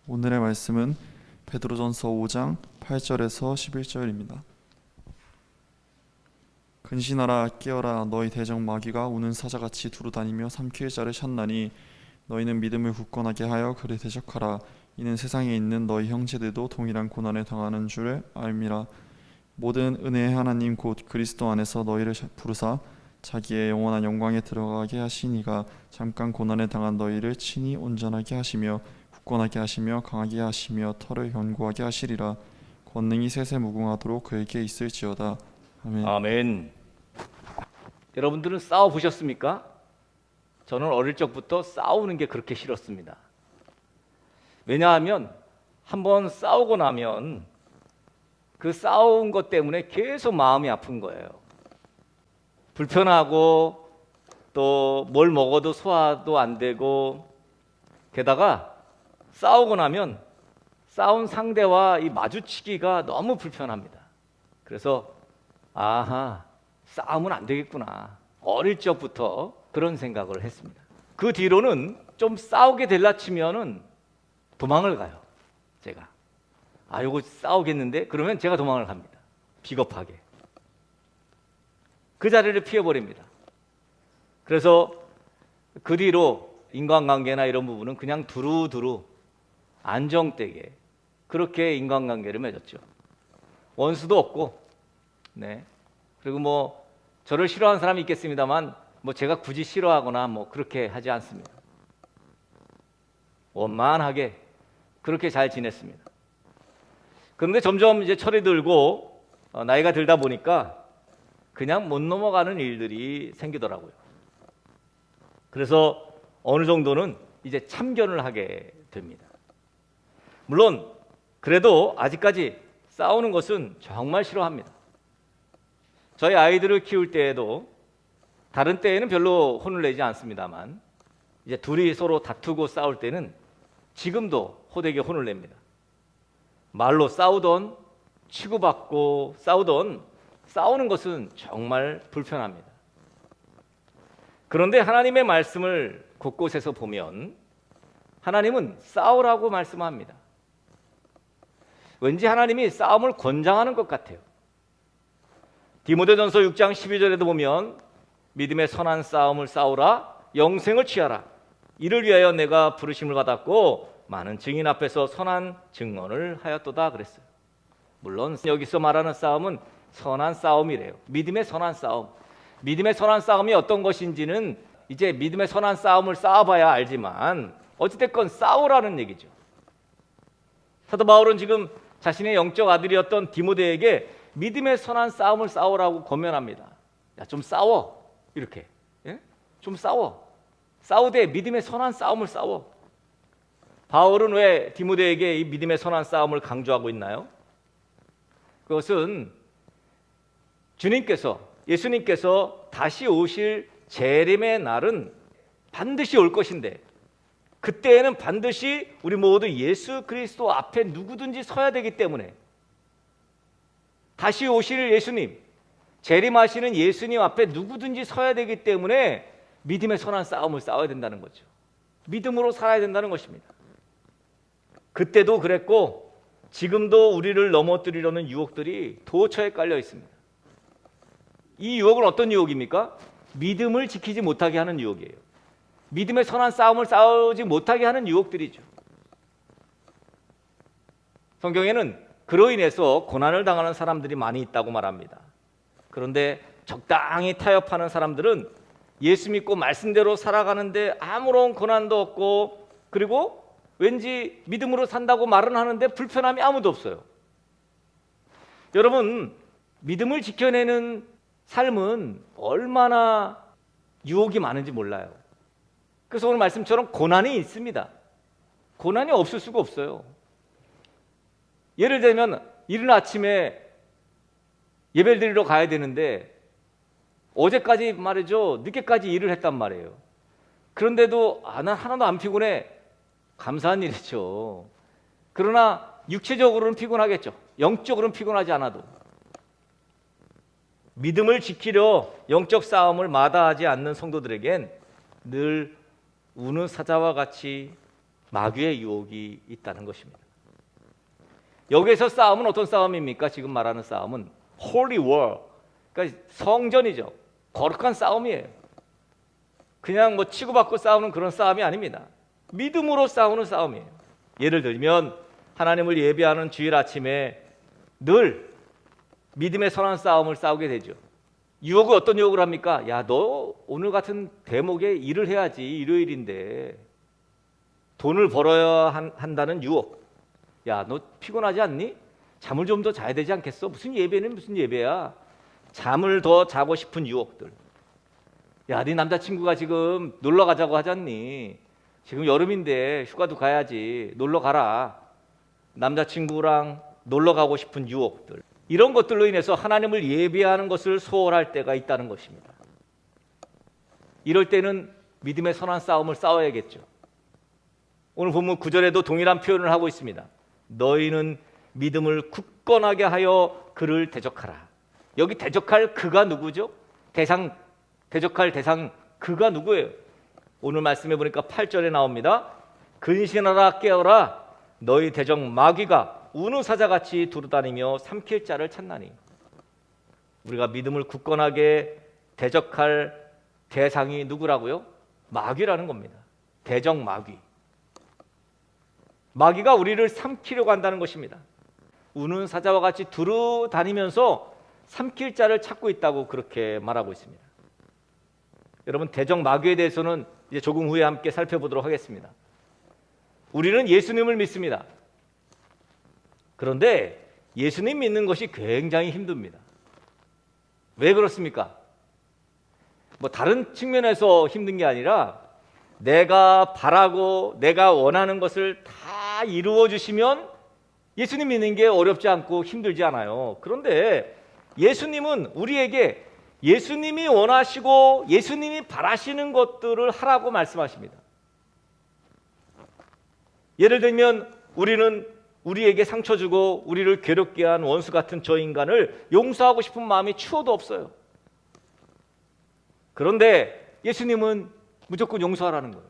오늘의 말씀은 베드로전서 5장 8절에서 11절입니다. 근신하라 깨어라 너희 대적 마귀가 우는 사자같이 두루다니며 삼킬 자를 찾나니 너희는 믿음을 굳건하게 하여 그를 대적하라. 이는 세상에 있는 너희 형제들도 동일한 고난을 당하는 줄 알미라. 모든 은혜의 하나님 곧 그리스도 안에서 너희를 부르사 자기의 영원한 영광에 들어가게 하시니가 잠깐 고난을 당한 너희를 친히 온전하게 하시며 굳건하게 하시며 강하게 하시며 털을 견고하게 하시리라. 권능이 세세 무궁하도록 그에게 있을지어다. 아멘. 아멘. 여러분들은 싸워 보셨습니까? 저는 어릴 적부터 싸우는 게 그렇게 싫었습니다. 왜냐하면 한번 싸우고 나면 그 싸운 것 때문에 계속 마음이 아픈 거예요. 불편하고 또 뭘 먹어도 소화도 안 되고, 게다가 싸우고 나면 싸운 상대와 이 마주치기가 너무 불편합니다. 그래서 싸우면 안 되겠구나, 어릴 적부터 그런 생각을 했습니다. 그 뒤로는 좀 싸우게 될라 치면은 도망을 가요. 제가 이거 싸우겠는데 그러면 제가 도망을 갑니다. 비겁하게 그 자리를 피해버립니다. 그래서 그 뒤로 인간관계나 이런 부분은 그냥 두루두루 안정되게 그렇게 인간관계를 맺었죠. 원수도 없고, 그리고 뭐 저를 싫어하는 사람이 있겠습니다만 뭐 제가 굳이 싫어하거나 뭐 그렇게 하지 않습니다. 원만하게 그렇게 잘 지냈습니다. 그런데 점점 이제 철이 들고 나이가 들다 보니까 그냥 못 넘어가는 일들이 생기더라고요. 그래서 어느 정도는 이제 참견을 하게 됩니다. 물론 그래도 아직까지 싸우는 것은 정말 싫어합니다. 저희 아이들을 키울 때에도 다른 때에는 별로 혼을 내지 않습니다만 이제 둘이 서로 다투고 싸울 때는 지금도 호되게 혼을 냅니다. 말로 싸우던 치고받고 싸우던 싸우는 것은 정말 불편합니다. 그런데 하나님의 말씀을 곳곳에서 보면 하나님은 싸우라고 말씀합니다. 왠지 하나님이 싸움을 권장하는 것 같아요. 디모데전서 6장 12절에도 보면 믿음의 선한 싸움을 싸우라, 영생을 취하라. 이를 위하여 내가 부르심을 받았고 많은 증인 앞에서 선한 증언을 하였도다 그랬어요. 물론 여기서 말하는 싸움은 선한 싸움이래요. 믿음의 선한 싸움. 믿음의 선한 싸움이 어떤 것인지는 이제 믿음의 선한 싸움을 싸워봐야 알지만 어찌됐건 싸우라는 얘기죠. 사도 바울은 지금 자신의 영적 아들이었던 디모데에게 믿음의 선한 싸움을 싸우라고 권면합니다. 야, 좀 싸워. 이렇게. 좀 싸워. 싸우되 믿음의 선한 싸움을 싸워. 바울은 왜 디모데에게 이 믿음의 선한 싸움을 강조하고 있나요? 그것은 예수님께서 다시 오실 재림의 날은 반드시 올 것인데 그때에는 반드시 우리 모두 예수 그리스도 앞에 누구든지 서야 되기 때문에, 다시 오실 예수님, 재림하시는 예수님 앞에 누구든지 서야 되기 때문에 믿음의 선한 싸움을 싸워야 된다는 거죠. 믿음으로 살아야 된다는 것입니다. 그때도 그랬고 지금도 우리를 넘어뜨리려는 유혹들이 도처에 깔려 있습니다. 이 유혹은 어떤 유혹입니까? 믿음을 지키지 못하게 하는 유혹이에요. 믿음의 선한 싸움을 싸우지 못하게 하는 유혹들이죠. 성경에는 그로 인해서 고난을 당하는 사람들이 많이 있다고 말합니다. 그런데 적당히 타협하는 사람들은 예수 믿고 말씀대로 살아가는데 아무런 고난도 없고, 그리고 왠지 믿음으로 산다고 말은 하는데 불편함이 아무도 없어요. 여러분, 믿음을 지켜내는 삶은 얼마나 유혹이 많은지 몰라요. 그래서 오늘 말씀처럼 고난이 있습니다. 고난이 없을 수가 없어요. 예를 들면 이른 아침에 예배를 드리러 가야 되는데 어제까지 말이죠, 늦게까지 일을 했단 말이에요. 그런데도 난 하나도 안 피곤해. 감사한 일이죠. 그러나 육체적으로는 피곤하겠죠. 영적으로는 피곤하지 않아도. 믿음을 지키려 영적 싸움을 마다하지 않는 성도들에겐 늘 우는 사자와 같이 마귀의 유혹이 있다는 것입니다. 여기에서 싸움은 어떤 싸움입니까? 지금 말하는 싸움은 Holy War, 그러니까 성전이죠. 거룩한 싸움이에요. 그냥 뭐 치고받고 싸우는 그런 싸움이 아닙니다. 믿음으로 싸우는 싸움이에요. 예를 들면 하나님을 예배하는 주일 아침에 늘 믿음의 선한 싸움을 싸우게 되죠. 유혹은 어떤 유혹을 합니까? 야, 너 오늘 같은 대목에 일을 해야지. 일요일인데. 돈을 벌어야 한다는 유혹. 야, 너 피곤하지 않니? 잠을 좀 더 자야 되지 않겠어? 무슨 예배는 무슨 예배야? 잠을 더 자고 싶은 유혹들. 야, 네 남자친구가 지금 놀러 가자고 하잖니? 지금 여름인데 휴가도 가야지. 놀러 가라. 남자친구랑 놀러 가고 싶은 유혹들. 이런 것들로 인해서 하나님을 예배하는 것을 소홀할 때가 있다는 것입니다. 이럴 때는 믿음의 선한 싸움을 싸워야겠죠. 오늘 본문 9절에도 동일한 표현을 하고 있습니다. 너희는 믿음을 굳건하게 하여 그를 대적하라. 여기 대적할 그가 누구죠? 대적할 대상 그가 누구예요? 오늘 말씀해 보니까 8절에 나옵니다. 근신하라 깨어라 너희 대적 마귀가 우는 사자같이 두루다니며 삼킬 자를 찾나니. 우리가 믿음을 굳건하게 대적할 대상이 누구라고요? 마귀라는 겁니다. 대적 마귀. 마귀가 우리를 삼키려고 한다는 것입니다. 우는 사자와 같이 두루다니면서 삼킬 자를 찾고 있다고 그렇게 말하고 있습니다. 여러분, 대적 마귀에 대해서는 이제 조금 후에 함께 살펴보도록 하겠습니다. 우리는 예수님을 믿습니다. 그런데 예수님 믿는 것이 굉장히 힘듭니다. 왜 그렇습니까? 뭐 다른 측면에서 힘든 게 아니라 내가 바라고 내가 원하는 것을 다 이루어 주시면 예수님 믿는 게 어렵지 않고 힘들지 않아요. 그런데 예수님은 우리에게 예수님이 원하시고 예수님이 바라시는 것들을 하라고 말씀하십니다. 예를 들면 우리는 우리에게 상처 주고 우리를 괴롭게 한 원수 같은 저 인간을 용서하고 싶은 마음이 추워도 없어요. 그런데 예수님은 무조건 용서하라는 거예요.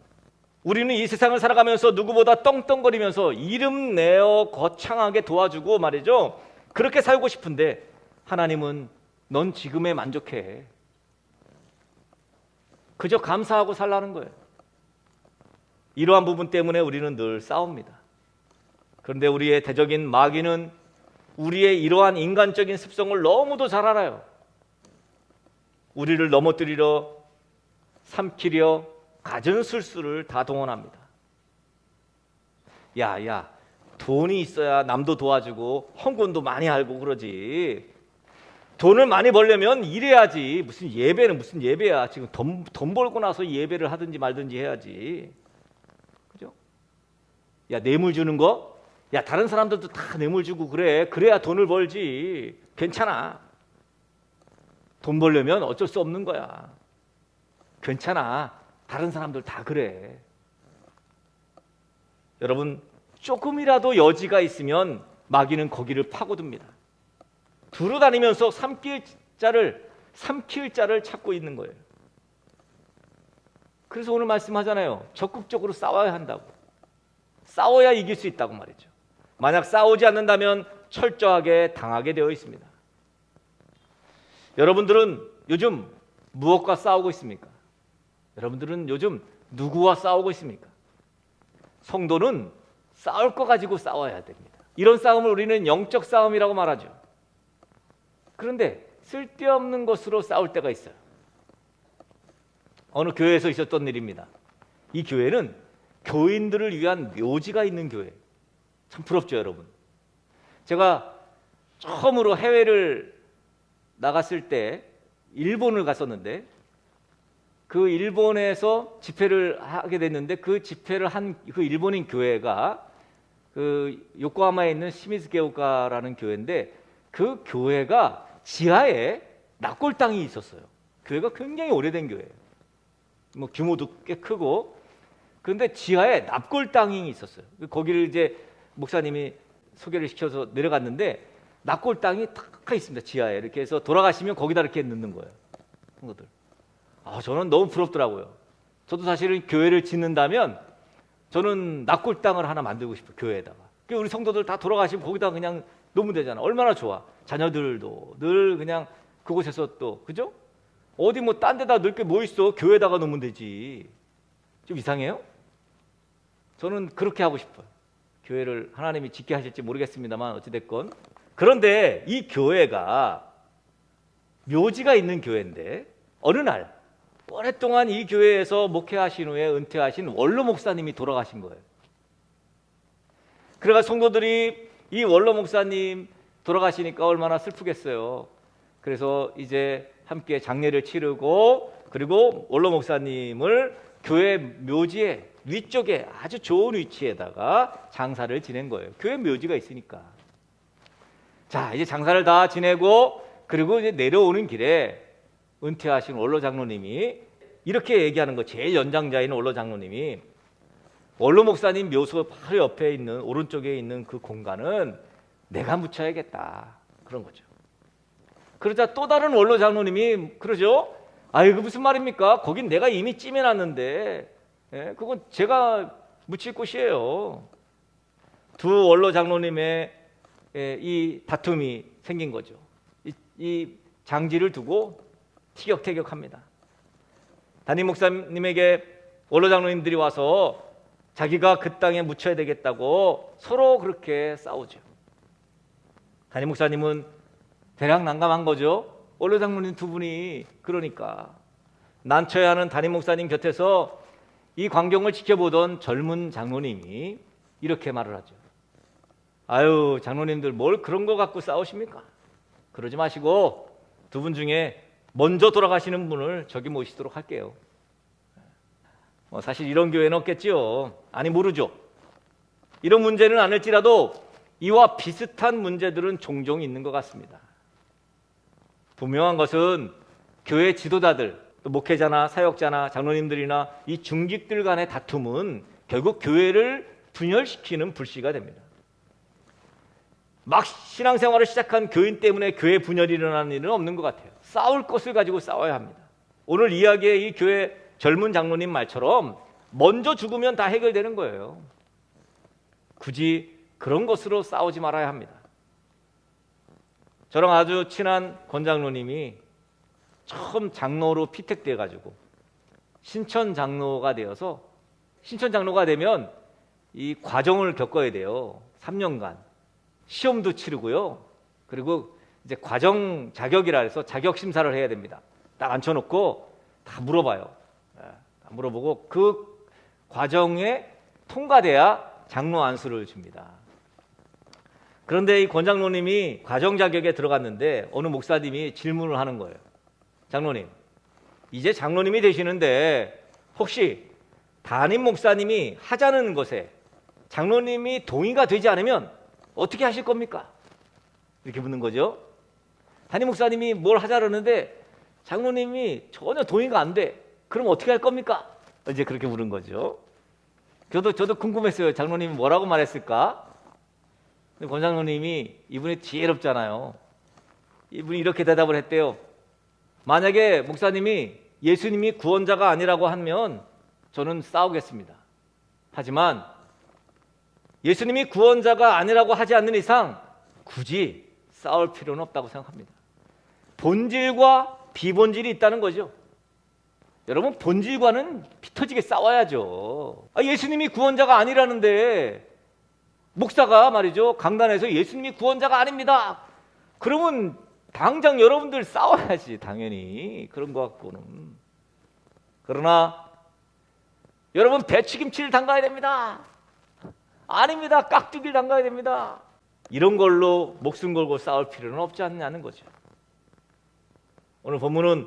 우리는 이 세상을 살아가면서 누구보다 떵떵거리면서 이름 내어 거창하게 도와주고 말이죠. 그렇게 살고 싶은데 하나님은 넌 지금에 만족해. 그저 감사하고 살라는 거예요. 이러한 부분 때문에 우리는 늘 싸웁니다. 그런데 우리의 대적인 마귀는 우리의 이러한 인간적인 습성을 너무도 잘 알아요. 우리를 넘어뜨리려, 삼키려 갖은 술수를 다 동원합니다. 야, 돈이 있어야 남도 도와주고 헌금도 많이 알고 그러지. 돈을 많이 벌려면 일해야지. 무슨 예배는 무슨 예배야. 지금 돈 벌고 나서 예배를 하든지 말든지 해야지. 그죠? 야, 뇌물 주는 거? 야, 다른 사람들도 다 뇌물 주고 그래. 그래야 돈을 벌지. 괜찮아. 돈 벌려면 어쩔 수 없는 거야. 괜찮아. 다른 사람들 다 그래. 여러분, 조금이라도 여지가 있으면 마귀는 거기를 파고듭니다. 두루다니면서 삼킬 자를 찾고 있는 거예요. 그래서 오늘 말씀하잖아요. 적극적으로 싸워야 한다고. 싸워야 이길 수 있다고 말이죠. 만약 싸우지 않는다면 철저하게 당하게 되어 있습니다. 여러분들은 요즘 무엇과 싸우고 있습니까? 여러분들은 요즘 누구와 싸우고 있습니까? 성도는 싸울 거 가지고 싸워야 됩니다. 이런 싸움을 우리는 영적 싸움이라고 말하죠. 그런데 쓸데없는 것으로 싸울 때가 있어요. 어느 교회에서 있었던 일입니다. 이 교회는 교인들을 위한 묘지가 있는 교회. 참 부럽죠, 여러분. 제가 처음으로 해외를 나갔을 때 일본을 갔었는데 그 일본에서 집회를 하게 됐는데 그 집회를 한 그 일본인 교회가 그 요코하마에 있는 시미즈게오카라는 교회인데 그 교회가 지하에 납골 땅이 있었어요. 교회가 굉장히 오래된 교회예요. 뭐 규모도 꽤 크고 그런데 지하에 납골 땅이 있었어요. 거기를 이제 목사님이 소개를 시켜서 내려갔는데 납골 땅이 탁 가까이 있습니다. 지하에 이렇게 해서 돌아가시면 거기다 이렇게 넣는 거예요. 성도들. 저는 너무 부럽더라고요. 저도 사실은 교회를 짓는다면 저는 납골 땅을 하나 만들고 싶어요. 교회에다가. 우리 성도들 다 돌아가시면 거기다 그냥 놓으면 되잖아. 얼마나 좋아. 자녀들도 늘 그냥 그곳에서 또 그죠? 어디 뭐 딴 데다 넣을 게 뭐 있어. 교회에다가 놓으면 되지. 좀 이상해요? 저는 그렇게 하고 싶어요. 교회를 하나님이 짓게 하실지 모르겠습니다만 어찌됐건. 그런데 이 교회가 묘지가 있는 교회인데 어느 날 오랫동안 이 교회에서 목회하신 후에 은퇴하신 원로 목사님이 돌아가신 거예요. 그래가 성도들이 이 원로 목사님 돌아가시니까 얼마나 슬프겠어요. 그래서 이제 함께 장례를 치르고 그리고 원로 목사님을 교회 묘지에 위쪽에 아주 좋은 위치에다가 장사를 지낸 거예요. 교회 묘지가 있으니까. 자, 이제 장사를 다 지내고 그리고 이제 내려오는 길에 은퇴하신 원로 장로님이 이렇게 얘기하는 거. 제일 연장자인 원로 장로님이 원로 목사님 묘소 바로 옆에 있는 오른쪽에 있는 그 공간은 내가 묻혀야겠다. 그런 거죠. 그러자 또 다른 원로 장로님이 그러죠. 아이고 무슨 말입니까? 거긴 내가 이미 찜해놨는데 그건 제가 묻힐 곳이에요. 두 원로 장로님의 이 다툼이 생긴 거죠. 이 장지를 두고 티격태격합니다. 담임 목사님에게 원로 장로님들이 와서 자기가 그 땅에 묻혀야 되겠다고 서로 그렇게 싸우죠. 담임 목사님은 대략 난감한 거죠. 원로 장로님 두 분이 그러니까 난처해 하는 담임 목사님 곁에서 이 광경을 지켜보던 젊은 장로님이 이렇게 말을 하죠. 아유 장로님들 뭘 그런 거 갖고 싸우십니까? 그러지 마시고 두 분 중에 먼저 돌아가시는 분을 저기 모시도록 할게요. 사실 이런 교회는 없겠지요. 아니 모르죠. 이런 문제는 아닐지라도 이와 비슷한 문제들은 종종 있는 것 같습니다. 분명한 것은 교회 지도자들, 또 목회자나 사역자나 장로님들이나 이 중직들 간의 다툼은 결국 교회를 분열시키는 불씨가 됩니다. 막 신앙생활을 시작한 교인 때문에 교회 분열이 일어나는 일은 없는 것 같아요. 싸울 것을 가지고 싸워야 합니다. 오늘 이야기의 이 교회 젊은 장로님 말처럼 먼저 죽으면 다 해결되는 거예요. 굳이 그런 것으로 싸우지 말아야 합니다. 저랑 아주 친한 권 장로님이 처음 장로로 피택돼 가지고 신천 장로가 되어서 신천 장로가 되면 이 과정을 겪어야 돼요. 3년간 시험도 치르고요. 그리고 이제 과정 자격이라 해서 자격 심사를 해야 됩니다. 딱 앉혀놓고 다 물어봐요. 다 물어보고 그 과정에 통과돼야 장로 안수를 줍니다. 그런데 이 권 장로님이 과정 자격에 들어갔는데 어느 목사님이 질문을 하는 거예요. 장로님, 이제 장로님이 되시는데 혹시 담임 목사님이 하자는 것에 장로님이 동의가 되지 않으면 어떻게 하실 겁니까? 이렇게 묻는 거죠. 담임 목사님이 뭘 하자라는데 장로님이 전혀 동의가 안 돼. 그럼 어떻게 할 겁니까? 이제 그렇게 물은 거죠. 저도 궁금했어요. 장로님이 뭐라고 말했을까? 근데 권 장로님이 이분이 지혜롭잖아요. 이분이 이렇게 대답을 했대요. 만약에 목사님이 예수님이 구원자가 아니라고 하면 저는 싸우겠습니다. 하지만 예수님이 구원자가 아니라고 하지 않는 이상 굳이 싸울 필요는 없다고 생각합니다. 본질과 비본질이 있다는 거죠. 여러분 본질과는 피 터지게 싸워야죠. 예수님이 구원자가 아니라는데 목사가 말이죠 강단에서 예수님이 구원자가 아닙니다. 그러면 당장 여러분들 싸워야지 당연히 그런 거 갖고는. 그러나 여러분 배추김치를 담가야 됩니다. 아닙니다. 깍두기를 담가야 됩니다. 이런 걸로 목숨 걸고 싸울 필요는 없지 않냐는 거죠. 오늘 본문은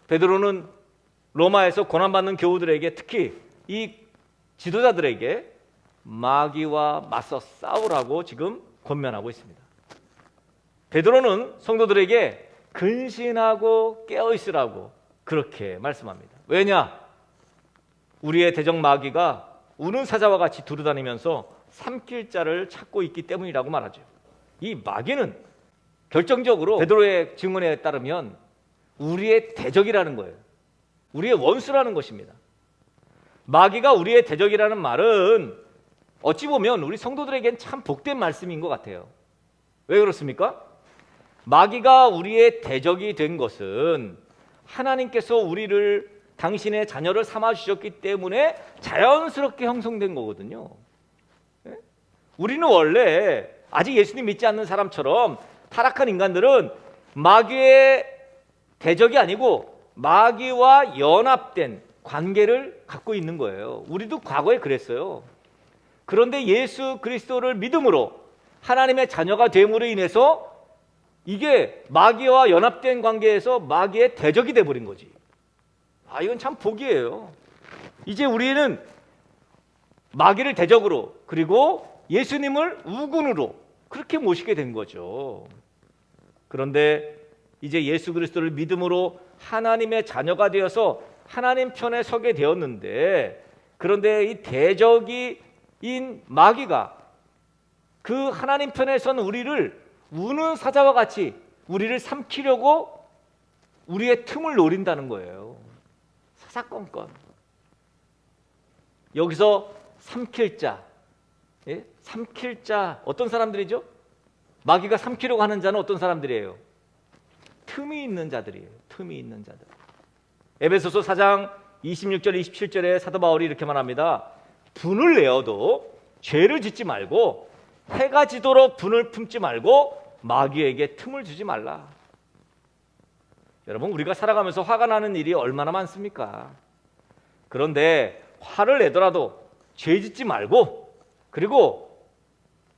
베드로는 로마에서 고난받는 교우들에게 특히 이 지도자들에게 마귀와 맞서 싸우라고 지금 권면하고 있습니다. 베드로는 성도들에게 근신하고 깨어있으라고 그렇게 말씀합니다. 왜냐? 우리의 대적 마귀가 우는 사자와 같이 두루다니면서 삼킬 자를 찾고 있기 때문이라고 말하죠. 이 마귀는 결정적으로 베드로의 증언에 따르면 우리의 대적이라는 거예요. 우리의 원수라는 것입니다. 마귀가 우리의 대적이라는 말은 어찌 보면 우리 성도들에겐 참 복된 말씀인 것 같아요. 왜 그렇습니까? 마귀가 우리의 대적이 된 것은 하나님께서 우리를 당신의 자녀를 삼아 주셨기 때문에 자연스럽게 형성된 거거든요. 우리는 원래 아직 예수님 믿지 않는 사람처럼 타락한 인간들은 마귀의 대적이 아니고 마귀와 연합된 관계를 갖고 있는 거예요. 우리도 과거에 그랬어요. 그런데 예수 그리스도를 믿음으로 하나님의 자녀가 됨으로 인해서 이게 마귀와 연합된 관계에서 마귀의 대적이 돼버린 거지. 이건 참 복이에요. 이제 우리는 마귀를 대적으로 그리고 예수님을 우군으로 그렇게 모시게 된 거죠. 그런데 이제 예수 그리스도를 믿음으로 하나님의 자녀가 되어서 하나님 편에 서게 되었는데, 그런데 이 대적인 마귀가 그 하나님 편에 선 우리를 우는 사자와 같이 우리를 삼키려고 우리의 틈을 노린다는 거예요. 사사건건. 여기서 삼킬 자, 삼킬 자 어떤 사람들이죠? 마귀가 삼키려고 하는 자는 어떤 사람들이에요? 틈이 있는 자들이에요. 틈이 있는 자들. 에베소서 4장 26절 27절에 사도 바울이 이렇게 말합니다. 분을 내어도 죄를 짓지 말고 해가 지도록 분을 품지 말고 마귀에게 틈을 주지 말라. 여러분, 우리가 살아가면서 화가 나는 일이 얼마나 많습니까? 그런데 화를 내더라도 죄 짓지 말고, 그리고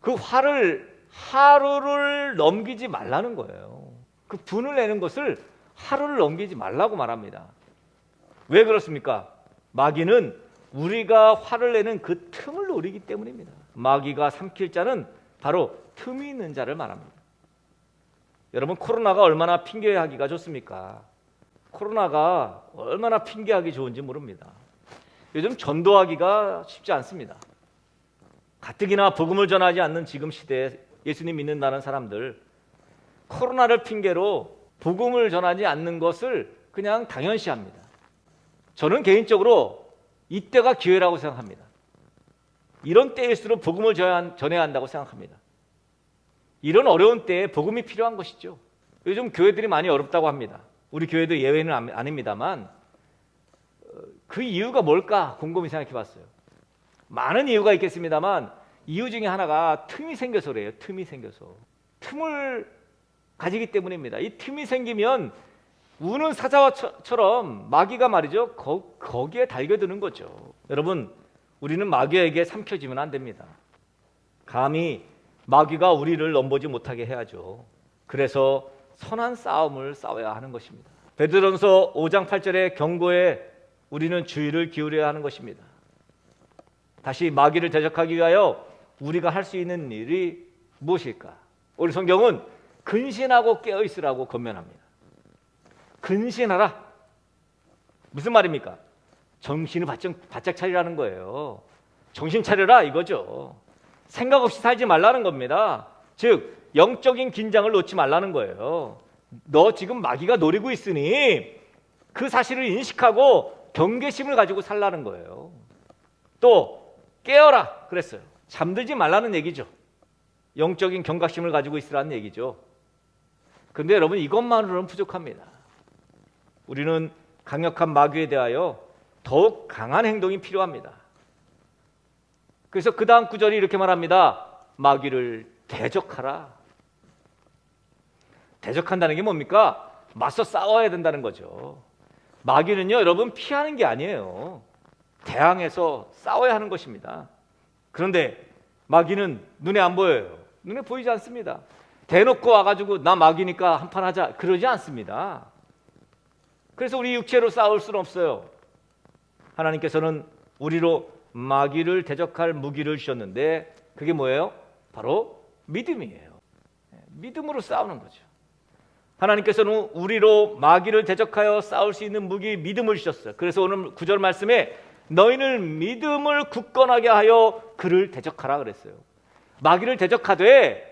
그 화를 하루를 넘기지 말라는 거예요. 그 분을 내는 것을 하루를 넘기지 말라고 말합니다. 왜 그렇습니까? 마귀는 우리가 화를 내는 그 틈을 노리기 때문입니다. 마귀가 삼킬 자는 바로 틈이 있는 자를 말합니다. 여러분, 코로나가 얼마나 핑계하기가 좋습니까? 코로나가 얼마나 핑계하기 좋은지 모릅니다. 요즘 전도하기가 쉽지 않습니다. 가뜩이나 복음을 전하지 않는 지금 시대에 예수님 믿는다는 사람들, 코로나를 핑계로 복음을 전하지 않는 것을 그냥 당연시합니다. 저는 개인적으로 이때가 기회라고 생각합니다. 이런 때일수록 복음을 전해야 한다고 생각합니다. 이런 어려운 때에 복음이 필요한 것이죠. 요즘 교회들이 많이 어렵다고 합니다. 우리 교회도 예외는 아닙니다만, 그 이유가 뭘까 곰곰이 생각해 봤어요. 많은 이유가 있겠습니다만 이유 중에 하나가 틈이 생겨서 그래요. 틈이 생겨서. 틈을 가지기 때문입니다. 이 틈이 생기면 우는 사자처럼 마귀가 말이죠, 거기에 달겨드는 거죠. 여러분, 우리는 마귀에게 삼켜지면 안 됩니다. 감히 마귀가 우리를 넘보지 못하게 해야죠. 그래서 선한 싸움을 싸워야 하는 것입니다. 베드로전서 5장 8절의 경고에 우리는 주의를 기울여야 하는 것입니다. 다시 마귀를 대적하기 위하여 우리가 할 수 있는 일이 무엇일까? 우리 성경은 근신하고 깨어있으라고 권면합니다. 근신하라. 무슨 말입니까? 정신을 바짝 차리라는 거예요. 정신 차려라 이거죠. 생각 없이 살지 말라는 겁니다. 즉 영적인 긴장을 놓지 말라는 거예요. 너 지금 마귀가 노리고 있으니 그 사실을 인식하고 경계심을 가지고 살라는 거예요. 또 깨어라 그랬어요. 잠들지 말라는 얘기죠. 영적인 경각심을 가지고 있으라는 얘기죠. 그런데 여러분, 이것만으로는 부족합니다. 우리는 강력한 마귀에 대하여 더욱 강한 행동이 필요합니다. 그래서 그 다음 구절이 이렇게 말합니다. 마귀를 대적하라. 대적한다는 게 뭡니까? 맞서 싸워야 된다는 거죠. 마귀는요, 여러분, 피하는 게 아니에요. 대항해서 싸워야 하는 것입니다. 그런데 마귀는 눈에 안 보여요. 눈에 보이지 않습니다. 대놓고 와가지고 나 마귀니까 한판 하자 그러지 않습니다. 그래서 우리 육체로 싸울 수는 없어요. 하나님께서는 우리로 마귀를 대적할 무기를 주셨는데 그게 뭐예요? 바로 믿음이에요. 믿음으로 싸우는 거죠. 하나님께서는 우리로 마귀를 대적하여 싸울 수 있는 무기 믿음을 주셨어요. 그래서 오늘 9절 말씀에 너희는 믿음을 굳건하게 하여 그를 대적하라 그랬어요. 마귀를 대적하되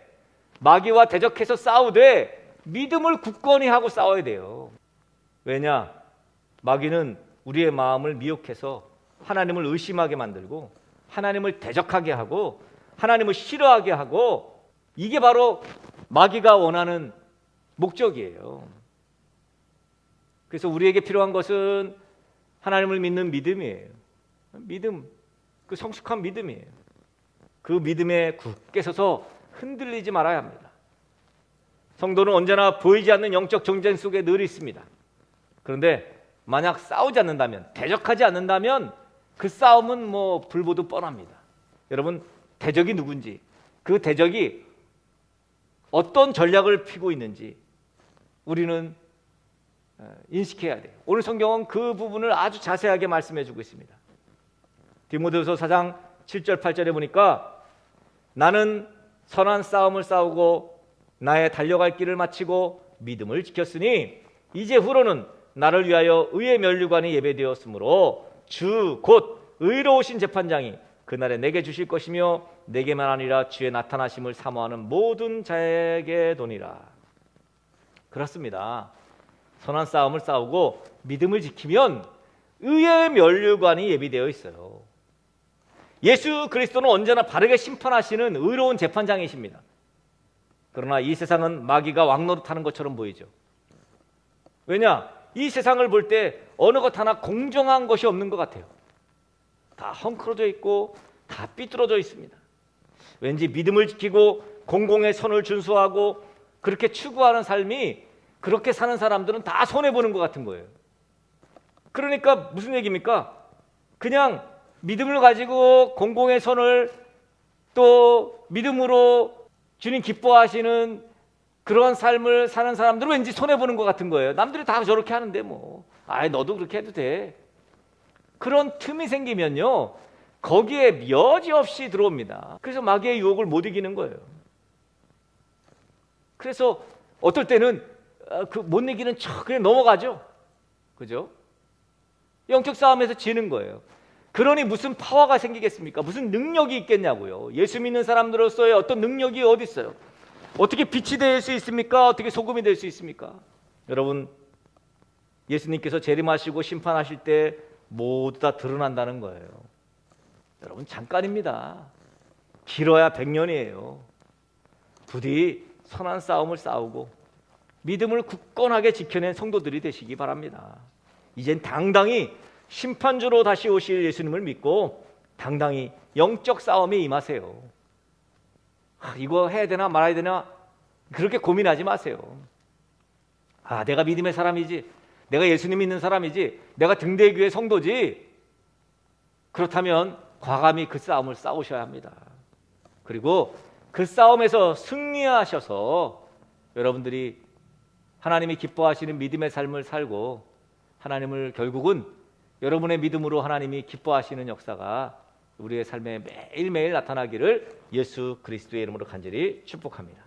마귀와 대적해서 싸우되 믿음을 굳건히 하고 싸워야 돼요. 왜냐? 마귀는 우리의 마음을 미혹해서 하나님을 의심하게 만들고 하나님을 대적하게 하고 하나님을 싫어하게 하고, 이게 바로 마귀가 원하는 목적이에요. 그래서 우리에게 필요한 것은 하나님을 믿는 믿음이에요. 믿음, 그 성숙한 믿음이에요. 그 믿음에 굳게 서서 흔들리지 말아야 합니다. 성도는 언제나 보이지 않는 영적 정쟁 속에 늘 있습니다. 그런데 만약 싸우지 않는다면, 대적하지 않는다면 그 싸움은 뭐 불보듯 뻔합니다. 여러분, 대적이 누군지, 그 대적이 어떤 전략을 피고 있는지 우리는 인식해야 돼요. 오늘 성경은 그 부분을 아주 자세하게 말씀해 주고 있습니다. 디모데후서 4장 7절 8절에 보니까 나는 선한 싸움을 싸우고 나의 달려갈 길을 마치고 믿음을 지켰으니 이제 후로는 나를 위하여 의의 면류관이 예배되었으므로 주 곧 의로우신 재판장이 그날에 내게 주실 것이며 내게만 아니라 주의 나타나심을 사모하는 모든 자에게 도니라. 그렇습니다. 선한 싸움을 싸우고 믿음을 지키면 의의 면류관이 예비되어 있어요. 예수 그리스도는 언제나 바르게 심판하시는 의로운 재판장이십니다. 그러나 이 세상은 마귀가 왕노릇하는 것처럼 보이죠. 왜냐? 이 세상을 볼 때 어느 것 하나 공정한 것이 없는 것 같아요. 다 헝클어져 있고 다 삐뚤어져 있습니다. 왠지 믿음을 지키고 공공의 선을 준수하고 그렇게 추구하는 삶이, 그렇게 사는 사람들은 다 손해보는 것 같은 거예요. 그러니까 무슨 얘기입니까? 그냥 믿음을 가지고 공공의 선을 또 믿음으로 주님 기뻐하시는 그런 삶을 사는 사람들은 왠지 손해보는 것 같은 거예요. 남들이 다 저렇게 하는데 뭐, 너도 그렇게 해도 돼. 그런 틈이 생기면요, 거기에 여지없이 들어옵니다. 그래서 마귀의 유혹을 못 이기는 거예요. 그래서 어떨 때는 못 이기는 척 그냥 넘어가죠. 그죠? 영적 싸움에서 지는 거예요. 그러니 무슨 파워가 생기겠습니까? 무슨 능력이 있겠냐고요. 예수 믿는 사람들로서의 어떤 능력이 어디 있어요? 어떻게 빛이 될 수 있습니까? 어떻게 소금이 될 수 있습니까? 여러분, 예수님께서 재림하시고 심판하실 때 모두 다 드러난다는 거예요. 여러분, 잠깐입니다. 길어야 100년이에요. 부디 선한 싸움을 싸우고 믿음을 굳건하게 지켜낸 성도들이 되시기 바랍니다. 이젠 당당히 심판주로 다시 오실 예수님을 믿고 당당히 영적 싸움에 임하세요. 이거 해야 되나 말아야 되나 그렇게 고민하지 마세요. 내가 믿음의 사람이지, 내가 예수님 믿는 사람이지, 내가 등대교회 성도지, 그렇다면 과감히 그 싸움을 싸우셔야 합니다. 그리고 그 싸움에서 승리하셔서 여러분들이 하나님이 기뻐하시는 믿음의 삶을 살고 하나님을 결국은 여러분의 믿음으로 하나님이 기뻐하시는 역사가 우리의 삶에 매일매일 나타나기를 예수 그리스도의 이름으로 간절히 축복합니다.